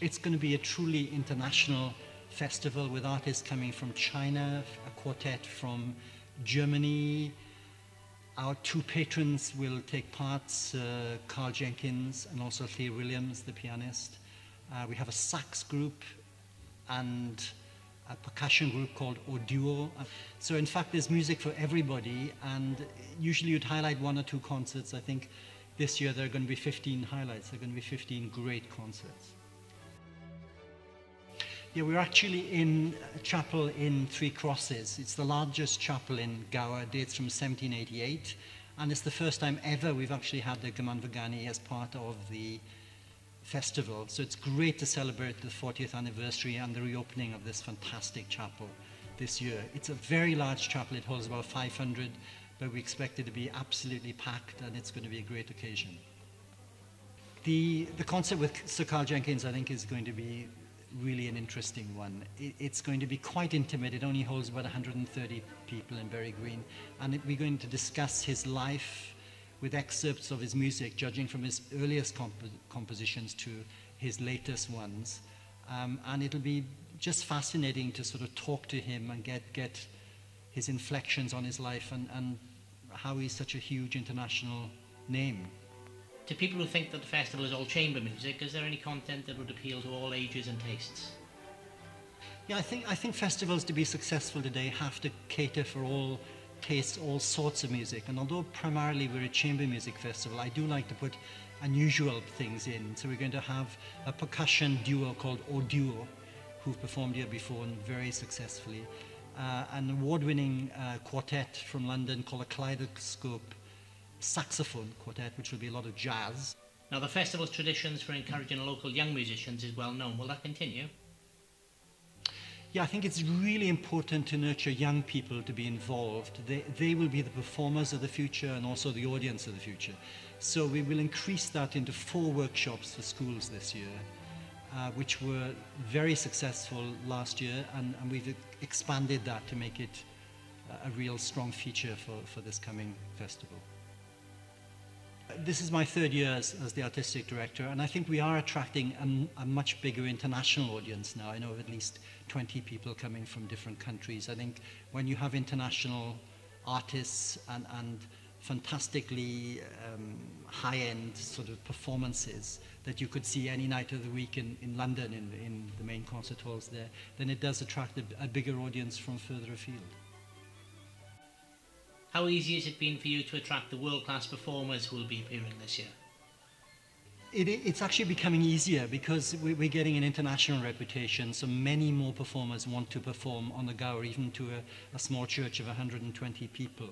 It's going to be a truly international festival with artists coming from China, a quartet from Germany. Our two patrons will take part, Carl Jenkins and also Huw Williams, the pianist. We have a sax group and a percussion group called Duo. So in fact, there's music for everybody, and usually you'd highlight one or two concerts. I think this year there are going to be 15 highlights. There are going to be 15 great concerts. Yeah, we're actually in a chapel in Three Crosses. It's the largest chapel in Gower. It dates from 1788, and it's the first time ever we've actually had the Cymanfa Ganu as part of the festival. So it's great to celebrate the 40th anniversary and the reopening of this fantastic chapel this year. It's a very large chapel. It holds about 500, but we expect it to be absolutely packed, and it's going to be a great occasion. The concert with Sir Carl Jenkins, I think, is going to be really an interesting one. It's going to be quite intimate. It only holds about 130 people in Bury Green, and we're going to discuss his life with excerpts of his music, judging from his earliest compositions to his latest ones. And it'll be just fascinating to sort of talk to him and get his inflections on his life and how he's such a huge international name. To people who think that the festival is all chamber music, is there any content that would appeal to all ages and tastes? Yeah, I think festivals, to be successful today, have to cater for all tastes, all sorts of music. And although primarily we're a chamber music festival, I do like to put unusual things in. So we're going to have a percussion duo called Duo, who've performed here before and very successfully. An award-winning quartet from London called a Kaleidoscope saxophone quartet, which will be a lot of jazz. Now, the festival's traditions for encouraging local young musicians is well known. Will that continue? Yeah, I think it's really important to nurture young people to be involved. They will be the performers of the future and also the audience of the future. So we will increase that into 4 workshops for schools this year, which were very successful last year, and we've expanded that to make it a real strong feature for this coming festival. This is my 3rd year as the artistic director, and I think we are attracting a much bigger international audience now. I know of at least 20 people coming from different countries. I think when you have international artists and fantastically high-end sort of performances that you could see any night of the week in London, in the main concert halls there, then it does attract a bigger audience from further afield. How easy has it been for you to attract the world-class performers who will be appearing this year? It's actually becoming easier because we're getting an international reputation, so many more performers want to perform on the Gower, even to a small church of 120 people.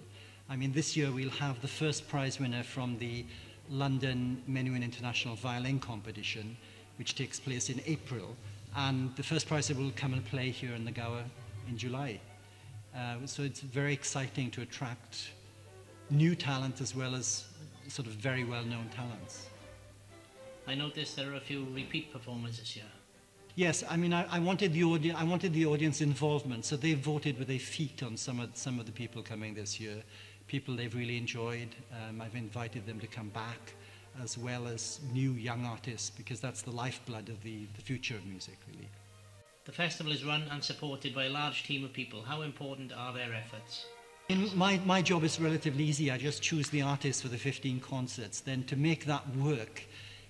I mean, this year we'll have the first prize winner from the London Menuhin International Violin Competition, which takes place in April, and the first prize will come and play here in the Gower in July. So it's very exciting to attract new talent as well as sort of very well-known talents. I noticed there are a few repeat performers this year. Yes, I mean, I wanted the audience involvement, so they voted with their feet on some of the people coming this year. People they've really enjoyed. I've invited them to come back, as well as new young artists, because that's the lifeblood of the future of music, really. The festival is run and supported by a large team of people. How important are their efforts? My job is relatively easy. I just choose the artists for the 15 concerts. Then to make that work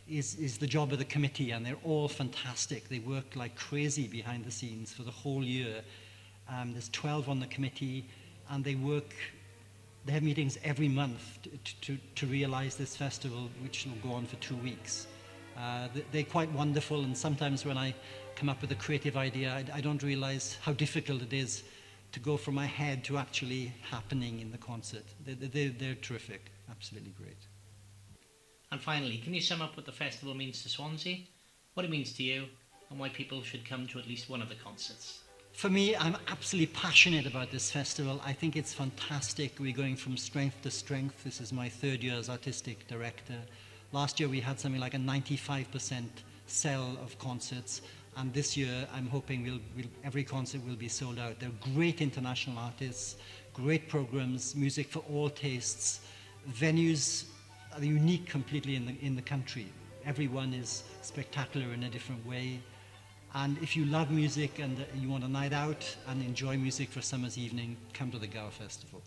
is the job of the committee, and they're all fantastic. They work like crazy behind the scenes for the whole year. There's 12 on the committee, and they have meetings every month to realize this festival, which will go on for 2 weeks. They're quite wonderful, and sometimes when I come up with a creative idea, I don't realize how difficult it is to go from my head to actually happening in the concert. They're terrific, absolutely great. And finally, can you sum up what the festival means to Swansea, what it means to you, and why people should come to at least one of the concerts? For me, I'm absolutely passionate about this festival. I think it's fantastic. We're going from strength to strength. This is my 3rd year as artistic director. Last year we had something like a 95% sell of concerts, and this year I'm hoping every concert will be sold out. There are great international artists, great programs, music for all tastes. Venues are unique completely in the country. Everyone is spectacular in a different way. And if you love music and you want a night out and enjoy music for a summer's evening, come to the Gower Festival.